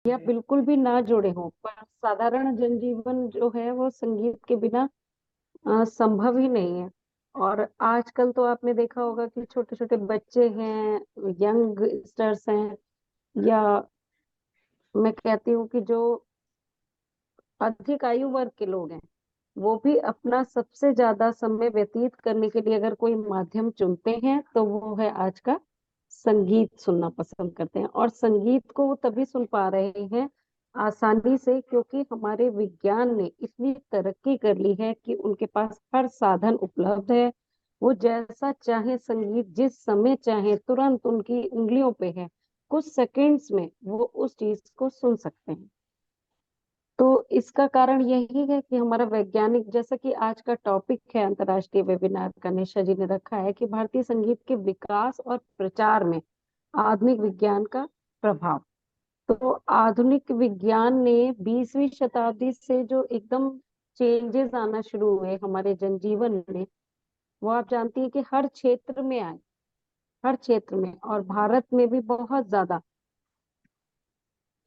या बिल्कुल भी ना जुड़े हों, पर साधारण जनजीवन जो है वो संगीत के बिना संभव ही नहीं है। और आजकल तो आपने देखा होगा कि छोटे छोटे बच्चे हैं, यंग स्टर्स हैं, या मैं कहती हूँ कि जो अधिक आयु वर्ग के लोग हैं, वो भी अपना सबसे ज्यादा समय व्यतीत करने के लिए अगर कोई माध्यम चुनते हैं तो वो है आज का संगीत सुनना पसंद करते हैं। और संगीत को वो तभी सुन पा रहे हैं आसानी से, क्योंकि हमारे विज्ञान ने इतनी तरक्की कर ली है कि उनके पास हर साधन उपलब्ध है। वो जैसा चाहे संगीत जिस समय चाहे तुरंत उनकी उंगलियों पे है, कुछ सेकंड्स में वो उस चीज को सुन सकते हैं। तो इसका कारण यही है कि हमारा वैज्ञानिक, जैसा कि आज का टॉपिक है अंतर्राष्ट्रीय वेबिनार का, निशा जी ने रखा है कि भारतीय संगीत के विकास और प्रचार में आधुनिक विज्ञान का प्रभाव। तो आधुनिक विज्ञान ने 20वीं शताब्दी से जो एकदम चेंजेस आना शुरू हुए हमारे जनजीवन में, वो आप जानती है कि हर क्षेत्र में आए, हर क्षेत्र में, और भारत में भी बहुत ज्यादा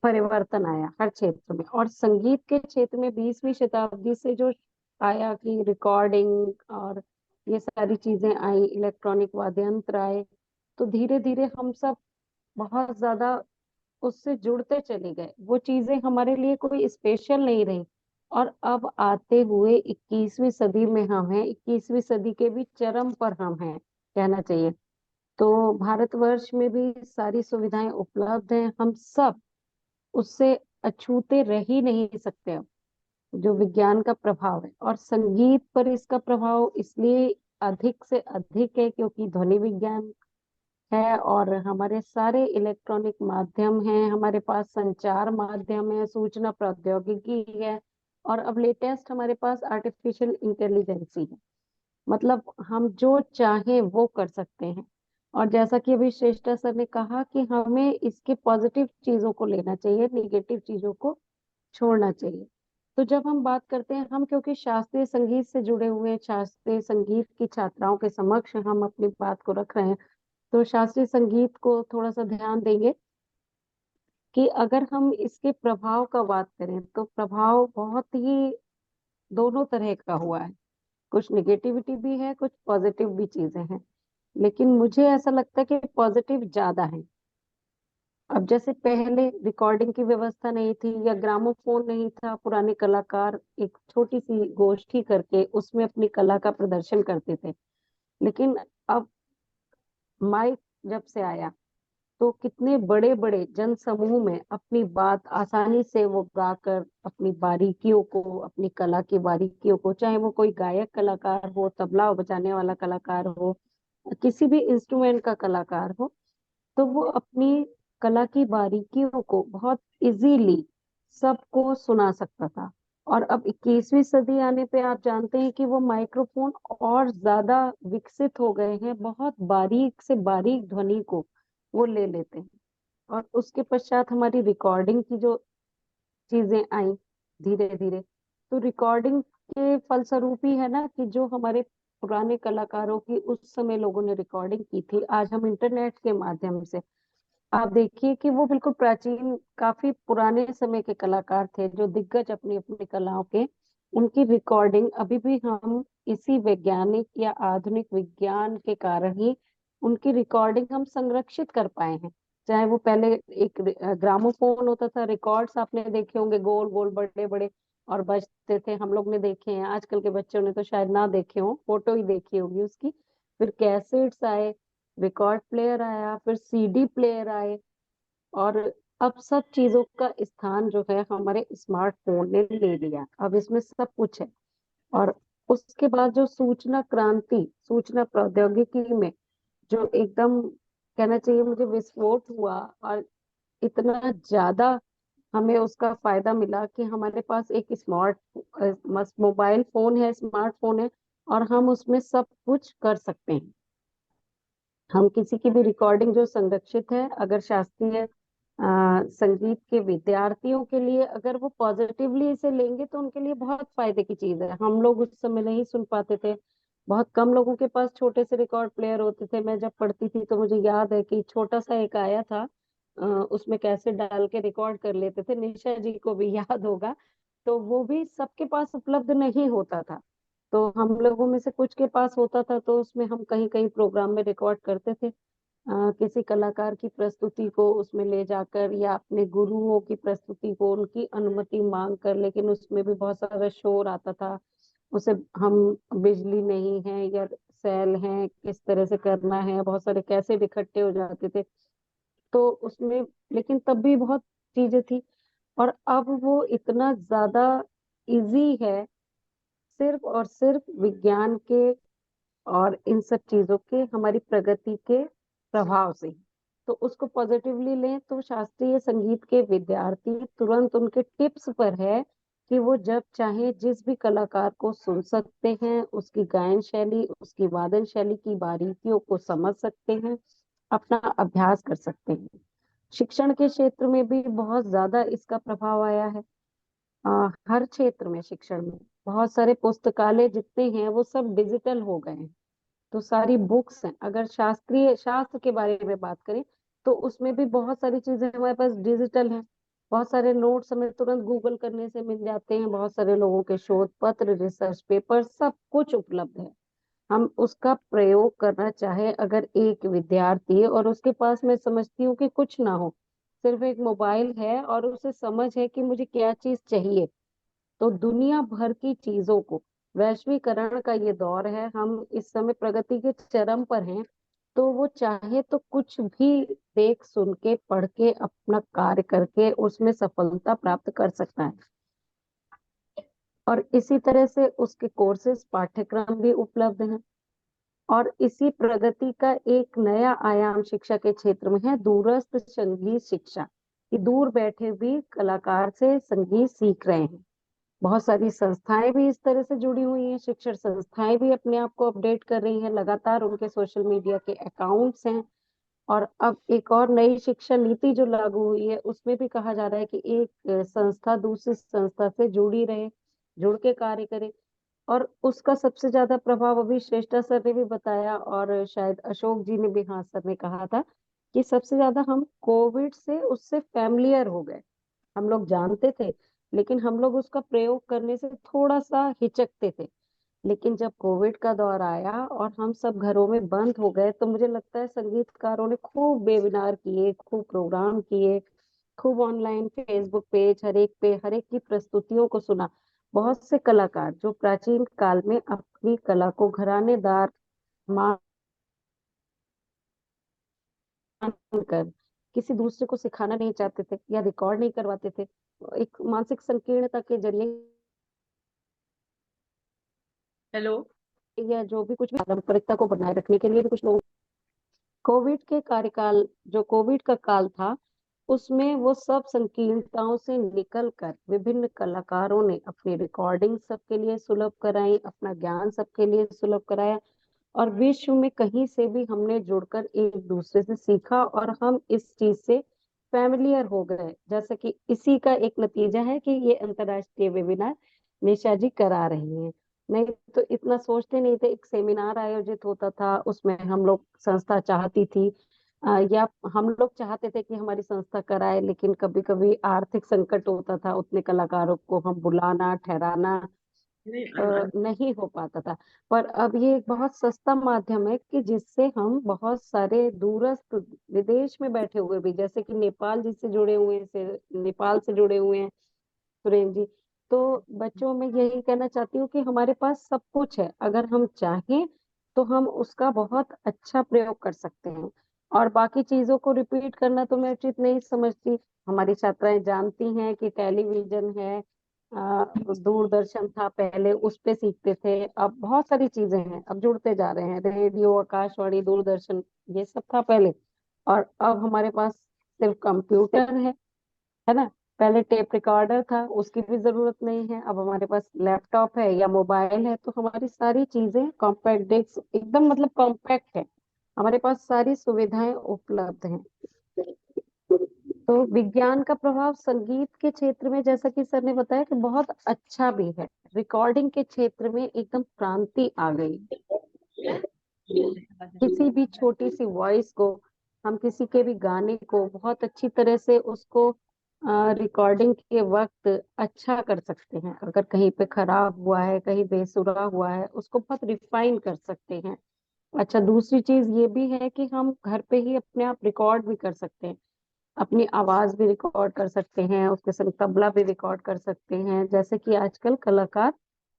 परिवर्तन आया हर क्षेत्र में। और संगीत के क्षेत्र में 20वीं शताब्दी से जो आया कि रिकॉर्डिंग और ये सारी चीजें आई, इलेक्ट्रॉनिक वाद्य यंत्र आए, तो धीरे धीरे हम सब बहुत ज्यादा उससे जुड़ते चले गए। वो चीजें हमारे लिए कोई स्पेशल नहीं रही। और अब आते हुए 21वीं सदी में हम हैं, 21वीं सदी के भी चरम पर हम हैं कहना चाहिए। तो भारतवर्ष में भी सारी सुविधाएं उपलब्ध हैं, हम सब उससे अछूते रह ही नहीं सकते अब। जो विज्ञान का प्रभाव है और संगीत पर इसका प्रभाव इसलिए अधिक से अधिक है क्योंकि ध्वनि विज्ञान है, और हमारे सारे इलेक्ट्रॉनिक माध्यम हैं, हमारे पास संचार माध्यम है, सूचना प्रौद्योगिकी है, और अब लेटेस्ट हमारे पास आर्टिफिशियल इंटेलिजेंसी है। मतलब हम जो चाहें वो कर सकते हैं। और जैसा कि अभी श्रेष्ठा सर ने कहा कि हमें इसके पॉजिटिव चीजों को लेना चाहिए, निगेटिव चीजों को छोड़ना चाहिए। तो जब हम बात करते हैं, हम क्योंकि शास्त्रीय संगीत से जुड़े हुए हैं, शास्त्रीय संगीत की छात्राओं के समक्ष हम अपनी बात को रख रहे हैं, तो शास्त्रीय संगीत को थोड़ा सा ध्यान देंगे कि अगर हम इसके प्रभाव का बात करें तो प्रभाव बहुत ही दोनों तरह का हुआ है। कुछ निगेटिविटी भी है, कुछ पॉजिटिव भी चीजें हैं, लेकिन मुझे ऐसा लगता है कि पॉजिटिव ज्यादा है। अब जैसे पहले रिकॉर्डिंग की व्यवस्था नहीं थी या ग्रामोफोन नहीं था, पुराने कलाकार एक छोटी सी गोष्ठी करके उसमें अपनी कला का प्रदर्शन करते थे। लेकिन अब माइक जब से आया, तो कितने बड़े बड़े जन समूह में अपनी बात आसानी से वो गाकर अपनी बारीकियों को, अपनी कला की बारीकियों को, चाहे वो कोई गायक कलाकार हो, तबला बजाने वाला कलाकार हो, किसी भी इंस्ट्रूमेंट का कलाकार हो, तो वो अपनी कला की बारीकियों को बहुत इजीली सबको सुना सकता था। और अब 21वीं सदी आने पे आप जानते हैं कि वो माइक्रोफोन और ज्यादा विकसित हो गए हैं, बहुत बारीक से बारीक ध्वनि को वो ले लेते हैं। और उसके पश्चात हमारी रिकॉर्डिंग की जो चीजें आई धीरे धीरे, तो रिकॉर्डिंग के फलस्वरूप ही है ना कि जो हमारे पुराने कलाकारों की उस समय लोगों ने रिकॉर्डिंग की थी, आज हम इंटरनेट के माध्यम से आप देखिए कि वो बिल्कुल प्राचीन काफी पुराने समय के कलाकार थे जो दिग्गज अपनी अपनी कलाओं के, उनकी रिकॉर्डिंग अभी भी हम इसी वैज्ञानिक या आधुनिक विज्ञान के कारण ही उनकी रिकॉर्डिंग हम संरक्षित कर पाए हैं। चाहे वो पहले एक ग्रामोफोन होता था, रिकॉर्ड्स आपने देखे होंगे गोल गोल बड़े बड़े और बजते थे, हम लोग ने देखे हैं, आजकल के बच्चों ने तो शायद ना देखे हो, फोटो ही देखी होगी उसकी। फिर कैसेट्स आए, रिकॉर्ड प्लेयर आया, फिर सीडी प्लेयर आए, और अब सब चीजों का स्थान जो है हमारे स्मार्टफोन ने ले लिया, अब इसमें सब कुछ है। और उसके बाद जो सूचना क्रांति, सूचना प्रौद्योगिकी में जो एकदम कहना चाहिए मुझे विस्फोट हुआ, और इतना ज्यादा हमें उसका फायदा मिला कि हमारे पास एक स्मार्ट मोबाइल फोन है, स्मार्टफोन है, और हम उसमें सब कुछ कर सकते हैं। हम किसी की भी रिकॉर्डिंग जो संरक्षित है, अगर शास्त्रीय संगीत के विद्यार्थियों के लिए अगर वो पॉजिटिवली इसे लेंगे तो उनके लिए बहुत फायदे की चीज है। हम लोग उस समय नहीं सुन पाते थे, बहुत कम लोगों के पास छोटे से रिकॉर्ड प्लेयर होते थे। मैं जब पढ़ती थी तो मुझे याद है कि छोटा सा एक आया था, उसमें कैसे डाल के रिकॉर्ड कर लेते थे, निशा जी को भी याद होगा। तो वो भी सबके पास उपलब्ध नहीं होता था। तो हम लोगों में से कुछ के पास होता था, तो उसमें हम कहीं कहीं प्रोग्राम में रिकॉर्ड करते थे। किसी कलाकार की प्रस्तुति को उसमें ले जाकर, या अपने गुरुओं की प्रस्तुति को उनकी अनुमति मांग कर, लेकिन उसमें भी बहुत सारा शोर आता था। उसे हम, बिजली नहीं है या सेल है, किस तरह से करना है, बहुत सारे कैसेट इकट्ठे हो जाते थे। तो उसमें, लेकिन तब भी बहुत चीजें थी। और अब वो इतना ज्यादा इजी है, सिर्फ और सिर्फ विज्ञान के और इन सब चीजों के, हमारी प्रगति के प्रभाव से। तो उसको पॉजिटिवली लें तो शास्त्रीय संगीत के विद्यार्थी तुरंत उनके टिप्स पर है कि वो जब चाहे जिस भी कलाकार को सुन सकते हैं, उसकी गायन शैली, उसकी वादन शैली की बारीकियों को समझ सकते हैं, अपना अभ्यास कर सकते हैं। शिक्षण के क्षेत्र में भी बहुत ज्यादा इसका प्रभाव आया है। हर क्षेत्र में, शिक्षण में बहुत सारे पुस्तकालय जितने हैं वो सब डिजिटल हो गए हैं। तो सारी बुक्स हैं, अगर शास्त्रीय शास्त्र के बारे में बात करें तो उसमें भी बहुत सारी चीजें हमारे पास डिजिटल हैं। बहुत सारे नोट्स हमें तुरंत गूगल करने से मिल जाते हैं, बहुत सारे लोगों के शोध पत्र, रिसर्च पेपर, सब कुछ उपलब्ध है। हम उसका प्रयोग करना चाहे, अगर एक विद्यार्थी है और उसके पास, मैं समझती हूँ कि कुछ ना हो, सिर्फ एक मोबाइल है और उसे समझ है कि मुझे क्या चीज चाहिए, तो दुनिया भर की चीजों को, वैश्वीकरण का ये दौर है, हम इस समय प्रगति के चरम पर हैं। तो वो चाहे तो कुछ भी देख सुन के, पढ़ के, अपना कार्य करके उसमें सफलता प्राप्त कर सकता है। और इसी तरह से उसके कोर्सेज, पाठ्यक्रम भी उपलब्ध हैं। और इसी प्रगति का एक नया आयाम शिक्षा के क्षेत्र में है, दूरस्थ संगीत शिक्षा, कि दूर बैठे भी कलाकार से संगीत सीख रहे हैं। बहुत सारी संस्थाएं भी इस तरह से जुड़ी हुई हैं, शिक्षण संस्थाएं भी अपने आप को अपडेट कर रही हैं लगातार, उनके सोशल मीडिया के अकाउंट्स हैं। और अब एक और नई शिक्षा नीति जो लागू हुई है, उसमें भी कहा जा रहा है कि एक संस्था दूसरी संस्था से जुड़ी रहे, जुड़ के कार्य करे। और उसका सबसे ज्यादा प्रभाव अभी श्रेष्ठा सर ने भी बताया, और शायद अशोक जी ने भी, हाँ सर ने कहा था कि सबसे ज्यादा हम कोविड से उससे फैमिलियर हो गए। हम लोग जानते थे, लेकिन हम लोग उसका प्रयोग करने से थोड़ा सा हिचकते थे। लेकिन जब कोविड का दौर आया और हम सब घरों में बंद हो गए, तो मुझे लगता है संगीतकारों ने खूब वेबिनार किए, खूब प्रोग्राम किए, खूब ऑनलाइन फेसबुक पेज, हर एक की प्रस्तुतियों को सुना। बहुत से कलाकार जो प्राचीन काल में अपनी कला को घरानेदार मानकर किसी दूसरे को सिखाना नहीं चाहते थे या रिकॉर्ड नहीं करवाते थे, एक मानसिक संकीर्णता के जरिए, हेलो। या जो भी कुछ भी पारंपरिकता को बनाए रखने के लिए भी कुछ लोग, कोविड के कार्यकाल, जो कोविड का काल था, उसमें वो सब संकीर्णताओं से निकल कर विभिन्न कलाकारों ने अपनी रिकॉर्डिंग सबके लिए सुलभ कराई, अपना ज्ञान सबके लिए सुलभ कराया। और विश्व में कहीं से भी हमने जुड़कर एक दूसरे से सीखा, और हम इस चीज से फैमिलियर हो गए। जैसे कि इसी का एक नतीजा है कि ये अंतर्राष्ट्रीय वेबिनार निशा जी करा रही हैं। नहीं तो इतना सोचते नहीं थे। एक सेमिनार आयोजित होता था, उसमें हम लोग, संस्था चाहती थी, या हम लोग चाहते थे कि हमारी संस्था कराए, लेकिन कभी कभी आर्थिक संकट होता था, उतने कलाकारों को हम बुलाना ठहराना नहीं हो पाता था। पर अब ये एक बहुत सस्ता माध्यम है कि जिससे हम बहुत सारे दूरस्थ, विदेश में बैठे हुए भी, जैसे कि नेपाल जिससे जुड़े हुए हैं, नेपाल से जुड़े हुए हैं सुरेंद्र जी। तो बच्चों में यही कहना चाहती हूँ कि हमारे पास सब कुछ है, अगर हम चाहें तो हम उसका बहुत अच्छा प्रयोग कर सकते हैं। और बाकी चीजों को रिपीट करना तो मैं उचित नहीं समझती। हमारी छात्राएं जानती हैं कि टेलीविजन है, दूरदर्शन था पहले, उस पे सीखते थे। अब बहुत सारी चीजें हैं, अब जुड़ते जा रहे हैं, रेडियो, आकाशवाणी, दूरदर्शन, ये सब था पहले। और अब हमारे पास सिर्फ कंप्यूटर है ना। पहले टेप रिकॉर्डर था, उसकी भी जरूरत नहीं है, अब हमारे पास लैपटॉप है या मोबाइल है, तो हमारी सारी चीजें कॉम्पैक्ट डिस्क, एकदम मतलब कॉम्पैक्ट है, हमारे पास सारी सुविधाएं उपलब्ध हैं। तो विज्ञान का प्रभाव संगीत के क्षेत्र में, जैसा कि सर ने बताया, कि बहुत अच्छा भी है। रिकॉर्डिंग के क्षेत्र में एकदम क्रांति आ गई। किसी भी छोटी सी वॉइस को हम किसी के भी गाने को बहुत अच्छी तरह से उसको रिकॉर्डिंग के वक्त अच्छा कर सकते हैं। अगर कहीं पे खराब हुआ है, कहीं बेसुरा हुआ है, उसको बहुत रिफाइन कर सकते हैं। अच्छा, दूसरी चीज ये भी है कि हम घर पे ही अपने आप रिकॉर्ड भी कर सकते हैं। अपनी आवाज भी रिकॉर्ड कर सकते हैं, उसके संग तबला भी रिकॉर्ड कर सकते हैं, जैसे कि आजकल कलाकार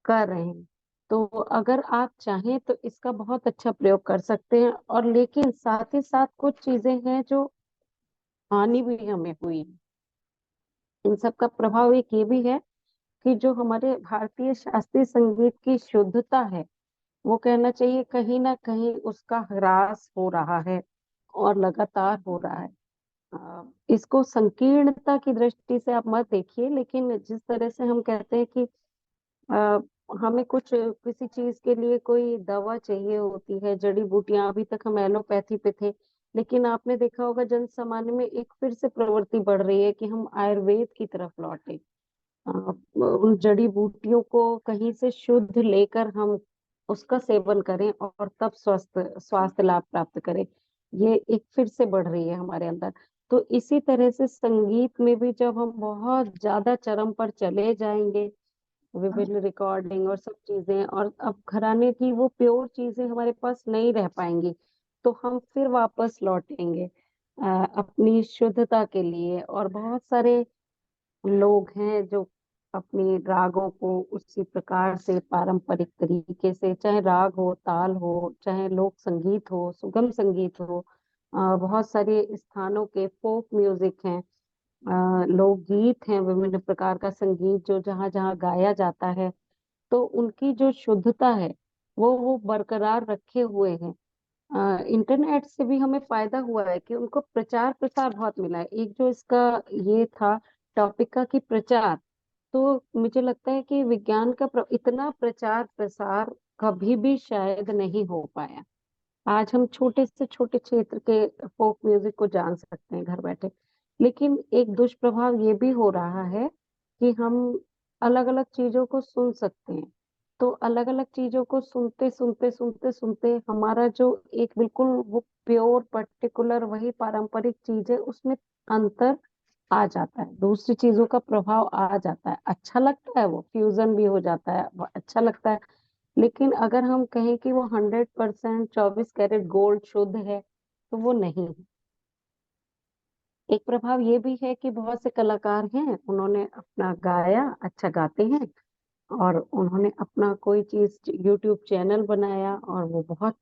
कर रहे हैं। तो अगर आप चाहें तो इसका बहुत अच्छा प्रयोग कर सकते हैं। और लेकिन साथ ही साथ कुछ चीजें हैं जो हानि भी हमें हुई है। इन सब का प्रभाव एक ये भी है कि जो हमारे भारतीय शास्त्रीय संगीत की शुद्धता है, वो कहना चाहिए कहीं ना कहीं उसका ह्रास हो रहा है और लगातार हो रहा है। इसको संकीर्णता की दृष्टि से आप मत देखिए, लेकिन जिस तरह से हम कहते हैं कि अ, हमें कुछ किसी चीज के लिए कोई दवा चाहिए होती है, जड़ी बूटियां, अभी तक हम एलोपैथी पे थे, लेकिन आपने देखा होगा जन सामान्य में एक फिर से प्रवृत्ति बढ़ रही है कि हम आयुर्वेद की तरफ लौटे। अ, उन जड़ी बूटियों को कहीं से शुद्ध लेकर हम उसका सेवन करें और तब स्वस्थ स्वास्थ्य लाभ प्राप्त करें। ये एक फिर से बढ़ रही है हमारे अंदर। तो इसी तरह से संगीत में भी जब हम बहुत ज्यादा चरम पर चले जाएंगे, विभिन्न रिकॉर्डिंग और सब चीजें, और अब घराने की वो प्योर चीजें हमारे पास नहीं रह पाएंगी, तो हम फिर वापस लौटेंगे अपनी शुद्धता के लिए। और बहुत सारे लोग हैं जो अपने रागों को उसी प्रकार से पारंपरिक तरीके से, चाहे राग हो, ताल हो, चाहे लोक संगीत हो, सुगम संगीत हो, बहुत सारे स्थानों के फोक म्यूजिक हैं, लोकगीत हैं, विभिन्न प्रकार का संगीत जो जहाँ जहाँ गाया जाता है, तो उनकी जो शुद्धता है वो बरकरार रखे हुए हैं। इंटरनेट से भी हमें फायदा हुआ है कि उनको प्रचार प्रसार बहुत मिला है। एक जो इसका ये था टॉपिक का कि प्रचार, तो मुझे लगता है कि विज्ञान का इतना प्रचार प्रसार कभी भी शायद नहीं हो पाया। आज हम छोटे से छोटे क्षेत्र के फोक म्यूजिक को जान सकते हैं घर बैठे। लेकिन एक दुष्प्रभाव ये भी हो रहा है कि हम अलग अलग चीजों को सुन सकते हैं। तो अलग अलग चीजों को सुनते सुनते सुनते सुनते हमारा जो एक बिल्कुल वो प्योर पर्टिकुलर वही पारंपरिक चीज है, उसमें अंतर आ जाता है, दूसरी चीजों का प्रभाव आ जाता है। अच्छा लगता है, वो फ्यूजन भी हो जाता है, वो अच्छा लगता है। लेकिन अगर हम कहें कि वो 100% 24 कैरेट गोल्ड शुद्ध है, तो वो नहीं है। एक प्रभाव ये भी है कि बहुत से कलाकार हैं, उन्होंने अपना गाया, अच्छा गाते हैं, और उन्होंने अपना कोई चीज यूट्यूब चैनल बनाया और वो बहुत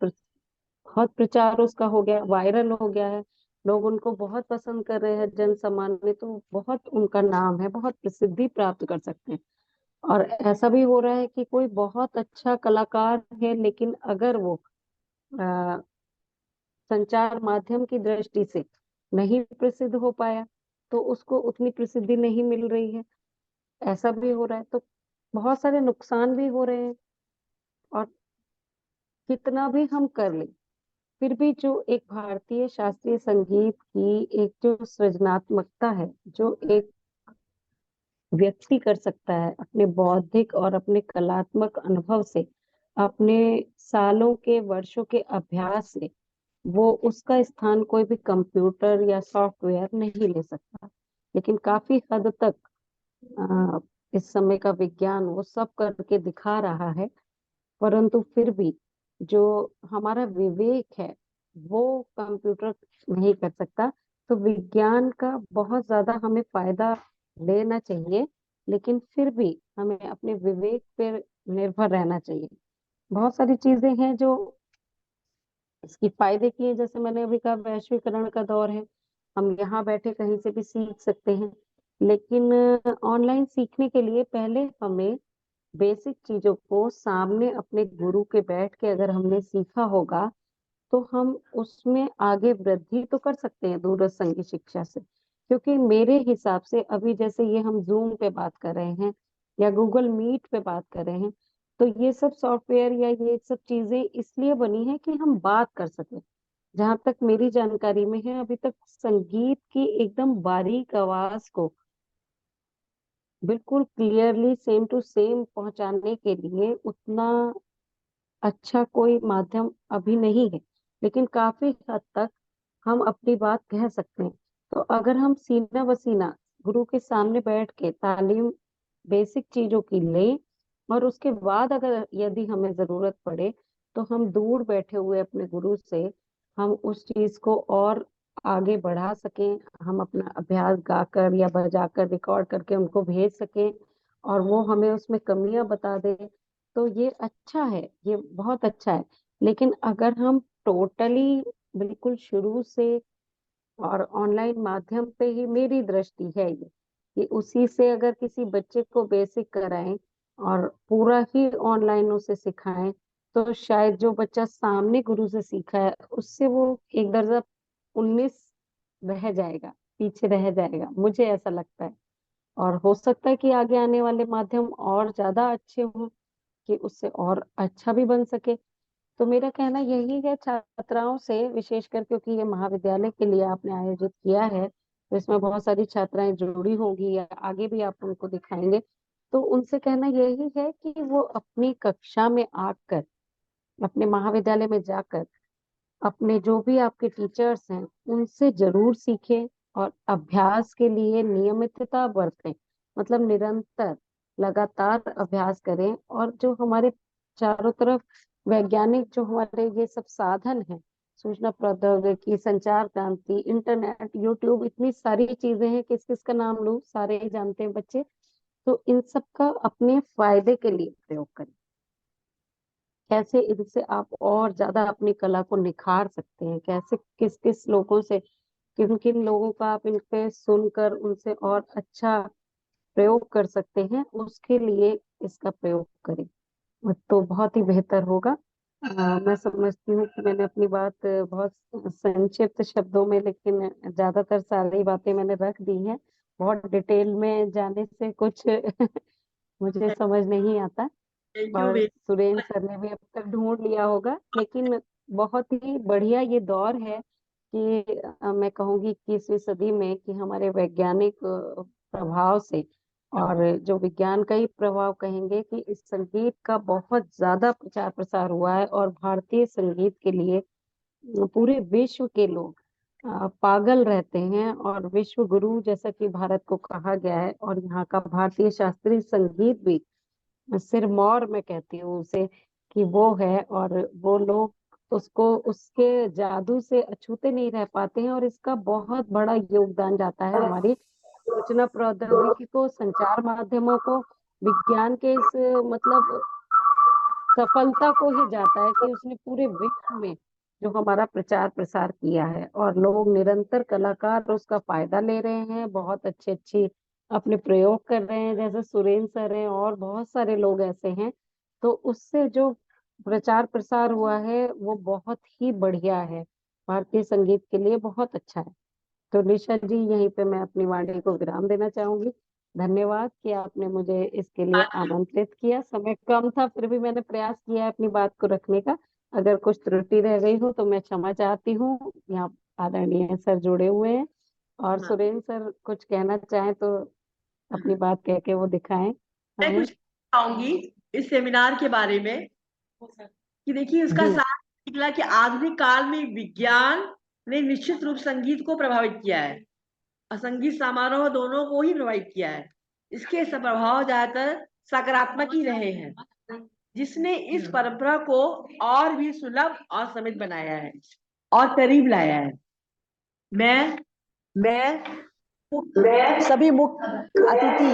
प्रचार उसका हो गया, वायरल हो गया है, लोग उनको बहुत पसंद कर रहे हैं, जन सामान्य तो बहुत उनका नाम है, बहुत प्रसिद्धि प्राप्त कर सकते हैं। और ऐसा भी हो रहा है कि कोई बहुत अच्छा कलाकार है, लेकिन अगर वो अ, संचार माध्यम की दृष्टि से नहीं प्रसिद्ध हो पाया, तो उसको उतनी प्रसिद्धि नहीं मिल रही है। ऐसा भी हो रहा है, तो बहुत सारे नुकसान भी हो रहे हैं। और कितना भी हम कर लें, फिर भी जो एक भारतीय शास्त्रीय संगीत की एक जो सृजनात्मकता है, जो एक व्यक्ति कर सकता है अपने बौद्धिक और अपने कलात्मक अनुभव से, अपने सालों के वर्षों के अभ्यास से, वो उसका स्थान कोई भी कंप्यूटर या सॉफ्टवेयर नहीं ले सकता। लेकिन काफी हद तक अ, इस समय का विज्ञान वो सब करके दिखा रहा है, परंतु फिर भी जो हमारा विवेक है वो कंप्यूटर नहीं कर सकता। तो विज्ञान का बहुत ज्यादा हमें फायदा लेना चाहिए, लेकिन फिर भी हमें अपने विवेक पर निर्भर रहना चाहिए। बहुत सारी चीजें हैं जो इसकी फायदे की है, जैसे मैंने अभी कहा, वैश्वीकरण का दौर है, हम यहाँ बैठे कहीं से भी सीख सकते हैं। लेकिन ऑनलाइन सीखने के लिए पहले हमें बेसिक चीजों को सामने अपने गुरु के बैठ के अगर हमने सीखा होगा, तो हम उसमें आगे वृद्धि तो कर सकते हैं दूरस्थ संगीत शिक्षा से। क्योंकि मेरे हिसाब से अभी जैसे ये हम जूम पे बात कर रहे हैं या गूगल मीट पे बात कर रहे हैं, तो ये सब सॉफ्टवेयर या ये सब चीजें इसलिए बनी है कि हम बात कर सके। जहां तक मेरी जानकारी में है, अभी तक संगीत की एकदम बारीक आवाज को बिल्कुल क्लियरली सेम टू सेम पहुंचाने के लिए उतना अच्छा कोई माध्यम अभी नहीं है। लेकिन काफी हद तक हम अपनी बात कह सकते हैं। तो अगर हम सीना बसीना गुरु के सामने बैठ के तालीम बेसिक चीजों की लें, और उसके बाद अगर यदि हमें जरूरत पड़े तो हम दूर बैठे हुए अपने गुरु से हम उस चीज को और आगे बढ़ा सकें, हम अपना अभ्यास गाकर या बजाकर रिकॉर्ड करके उनको भेज सकें और वो हमें उसमें कमियां बता दे, तो ये अच्छा है, ये बहुत अच्छा है। लेकिन अगर हम टोटली बिल्कुल शुरू से और ऑनलाइन माध्यम पे ही, मेरी दृष्टि है ये कि उसी से अगर किसी बच्चे को बेसिक कराएं और पूरा ही ऑनलाइन उसे सिखाएं, तो शायद जो बच्चा सामने गुरु से सीखा है उससे वो एक दर्जा 19 रह जाएगा, पीछे रह जाएगा, मुझे ऐसा लगता है। और हो सकता है कि आगे आने वाले माध्यम और ज्यादा अच्छे हों कि उससे और अच्छा भी बन सके। तो मेरा कहना यही है छात्राओं से, विशेषकर क्योंकि ये महाविद्यालय के लिए आपने आयोजित किया है, तो इसमें बहुत सारी छात्राएं जुड़ी होंगी या आगे भी आप उनको दिखाएंगे, तो उनसे कहना यही है कि वो अपनी कक्षा में आकर, अपने महाविद्यालय में जाकर अपने जो भी आपके टीचर्स हैं उनसे जरूर सीखें और अभ्यास के लिए नियमितता बरतें। मतलब निरंतर लगातार अभ्यास करें, और जो हमारे चारों तरफ वैज्ञानिक जो हमारे ये सब साधन हैं, सूचना प्रौद्योगिकी, संचार क्रांति, इंटरनेट, यूट्यूब, इतनी सारी चीजें हैं, किस किस का नाम लूं, सारे ही जानते हैं बच्चे। तो इन सब का अपने फायदे के लिए प्रयोग करें। कैसे इनसे आप और ज्यादा अपनी कला को निखार सकते हैं, कैसे किस किस लोगों से, किन किन लोगों का आप इन पे सुनकर उनसे और अच्छा प्रयोग कर सकते हैं, उसके लिए इसका प्रयोग करें तो बहुत ही बेहतर होगा। मैं समझती हूँ कि मैंने अपनी बात बहुत संक्षिप्त शब्दों में, लेकिन ज्यादातर सारी बातें मैंने रख दी हैं। बहुत डिटेल में जाने से कुछ मुझे समझ नहीं आता, थैंक यू। और सुरेंद्र सर ने भी अब तक ढूंढ लिया होगा। लेकिन बहुत ही बढ़िया ये दौर है कि मैं कहूंगी 21वीं सदी में कि हमारे वैज्ञानिक प्रभाव से, और जो विज्ञान का ही प्रभाव कहेंगे, कि इस संगीत का बहुत ज्यादा प्रचार प्रसार हुआ है, और भारतीय संगीत के लिए पूरे विश्व के लोग पागल रहते हैं। और विश्व गुरु जैसा कि भारत को कहा गया है, और यहाँ का भारतीय शास्त्रीय संगीत भी सिरमौर मैं कहती हूँ उसे कि वो है, और वो लोग उसको उसके जादू से अछूते नहीं रह पाते हैं। और इसका बहुत बड़ा योगदान जाता है हमारी सूचना प्रौद्योगिकी को, संचार माध्यमों को, विज्ञान के इस मतलब सफलता को ही जाता है कि उसने पूरे विश्व में जो हमारा प्रचार प्रसार किया है, और लोग निरंतर कलाकार उसका फायदा ले रहे हैं, बहुत अच्छे अच्छे अपने प्रयोग कर रहे हैं, जैसे सुरेंद्र सर हैं और बहुत सारे लोग ऐसे हैं। तो उससे जो प्रचार प्रसार हुआ है वो बहुत ही बढ़िया है, भारतीय संगीत के लिए बहुत अच्छा है। तो निशा जी, यहीं पे मैं अपनी वाणी को विराम देना चाहूंगी। धन्यवाद कि आपने मुझे इसके लिए आमंत्रित किया। समय कम था, फिर भी मैंने प्रयास किया है अपनी बात को रखने का। अगर कुछ त्रुटि रह गई हो तो मैं क्षमा चाहती हूँ। यहाँ आदरणीय सर जुड़े हुए हैं, और सुरेंद्र सर कुछ कहना चाहें तो अपनी बात कह के वो दिखाएं मैं हमें। कुछ बताऊंगी इस सेमिनार के बारे में कि देखिए उसका जी। सार निकला कि आधुनिक काल में विज्ञान ने निश्चित रूप संगीत को प्रभावित किया है और संगीत समारोह दोनों को ही प्रभावित किया है। इसके सब प्रभाव ज्यादातर सकारात्मक ही रहे हैं, जिसने इस परंपरा को और भी सुलभ और समृद्ध बनाया है और करीब लाया है। मैं सभी मुख्य अतिथि,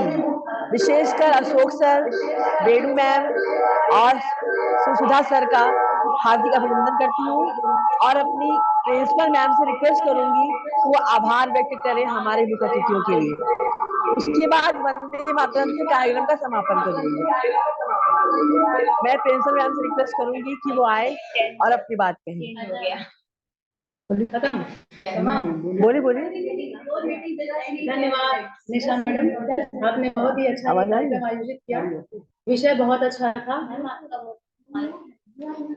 विशेषकर अशोक सर, रेणु मैम और सुधा सर का हार्दिक अभिनंदन करती हूँ, और अपनी प्रिंसिपल मैम से रिक्वेस्ट करूंगी कि वो आभार व्यक्त करें हमारे मुख्य अतिथियों के लिए। उसके बाद वंदे मातरम के कार्यक्रम का समापन करूंगी। मैं प्रिंसिपल मैम से रिक्वेस्ट करूंगी कि वो आए और अपनी बात कहें। बोलिए बोलिए। धन्यवाद निशा मैडम, आपने बहुत ही अच्छा कार्यक्रम आयोजित किया। विषय बहुत अच्छा था।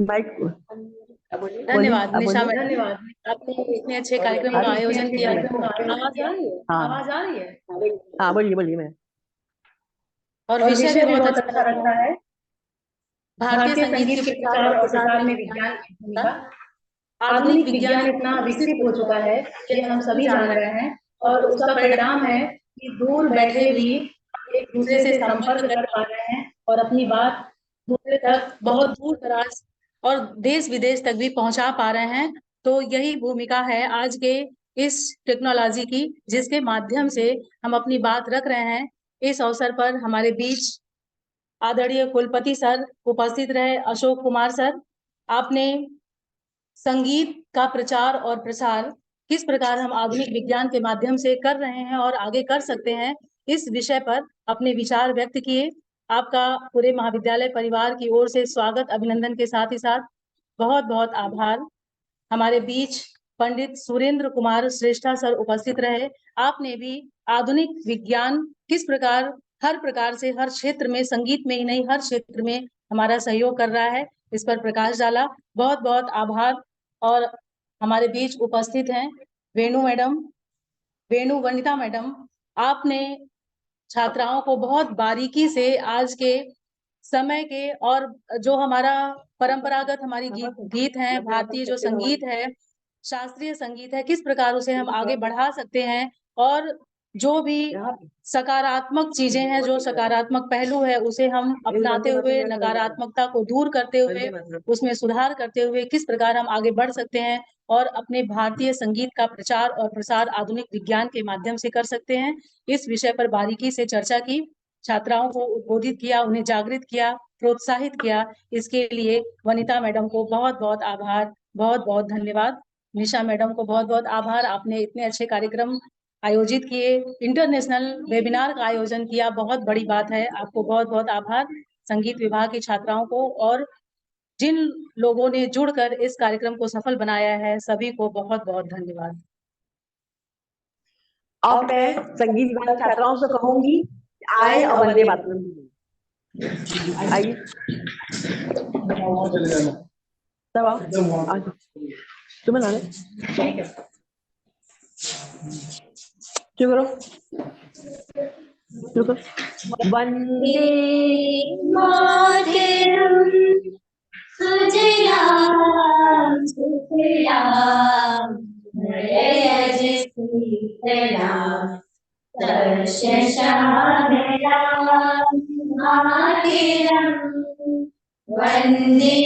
माइक धन्यवाद निशा मैडम, धन्यवाद, आपने इतने अच्छे कार्यक्रम का आयोजन किया। आवाज आ रही है? आवाज आ रही है? हाँ बोलिए बोलिए। मैं और विषय भी बहुत अच्छा रखा है, भारतीय संगीत के प्रचार और प्रसार में विज्ञान की भूमिका। आधुनिक विज्ञान इतना विकसित हो चुका है कि हम सभी जान रहे हैं, और उसका परिणाम है कि दूर बैठे भी एक दूसरे से संपर्क कर पा रहे हैं और अपनी बात दूसरे तक, बहुत दूर दराज और देश विदेश तक भी पहुंचा पा रहे हैं। तो यही भूमिका है आज के इस टेक्नोलॉजी की, जिसके माध्यम से हम अपनी बात रख रहे हैं। इस अवसर पर हमारे बीच आदरणीय कुलपति सर उपस्थित रहे, अशोक कुमार सर। आपने संगीत का प्रचार और प्रसार किस प्रकार हम आधुनिक विज्ञान के माध्यम से कर रहे हैं और आगे कर सकते हैं, इस विषय पर अपने विचार व्यक्त किए। आपका पूरे महाविद्यालय परिवार की ओर से स्वागत अभिनंदन के साथ ही साथ बहुत बहुत आभार। हमारे बीच पंडित सुरेंद्र कुमार श्रेष्ठा सर उपस्थित रहे। आपने भी आधुनिक विज्ञान किस प्रकार हर प्रकार से हर क्षेत्र में, संगीत में ही नहीं हर क्षेत्र में हमारा सहयोग कर रहा है, इस पर प्रकाश डाला। बहुत बहुत आभार। और हमारे बीच उपस्थित हैं वेणु मैडम, वेणु वनिता मैडम। आपने छात्राओं को बहुत बारीकी से आज के समय के और जो हमारा परंपरागत हमारी गीत है, भारतीय जो संगीत है, शास्त्रीय संगीत है, किस प्रकार उसे हम आगे बढ़ा सकते हैं, और जो भी सकारात्मक चीजें हैं, जो सकारात्मक पहलू है, उसे हम अपनाते हुए नकारात्मकता को दूर करते हुए उसमें सुधार करते हुए किस प्रकार हम आगे बढ़ सकते हैं और अपने भारतीय संगीत का प्रचार और प्रसार आधुनिक विज्ञान के माध्यम से कर सकते हैं। इस विषय पर बारीकी से चर्चा की, छात्राओं को उद्बोधित किया, उन्हें जागृत किया, प्रोत्साहित किया। इसके लिए वनिता मैडम को बहुत बहुत आभार, बहुत बहुत धन्यवाद। निशा मैडम को बहुत बहुत आभार, आपने इतने अच्छे कार्यक्रम आयोजित किए, इंटरनेशनल वेबिनार का आयोजन किया, बहुत बड़ी बात है। आपको बहुत बहुत आभार। संगीत विभाग की छात्राओं को और जिन लोगों ने जुड़कर इस कार्यक्रम को सफल बनाया है, सभी को बहुत बहुत धन्यवाद। अब मैं संगीत विभाग छात्राओं से कहूंगी आए और वंदे मातरम आइए। तब आओ, तुम्हें लाने चुप करो, चुप करो। वंदे मातरम सुजलाम सुफलाम मलयज शीतलाम सर्वशामलाम मातरम वंदे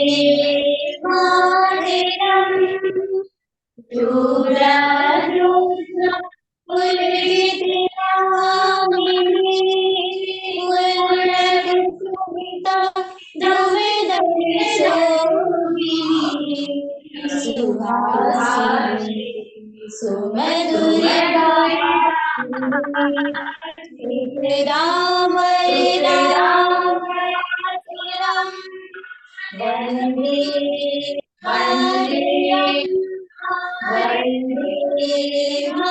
मातरम शुभ्रज्योत्स्ना पुलकितयामिनी पुलकितसुमिता द्रविडशोभिनी सुहासिनी सुमधुरभाषिणी राम राम वंदे वंदे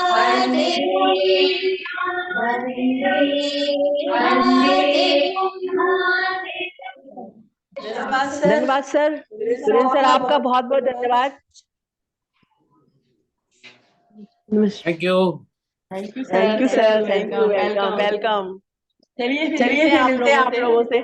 वंदे वंदे वंदे धन्यवाद सर। सुरेंद्र सर आपका बहुत बहुत धन्यवाद। Thank you sir, thank you, welcome welcome. चलिए फिर मिलते हैं आप लोगों से।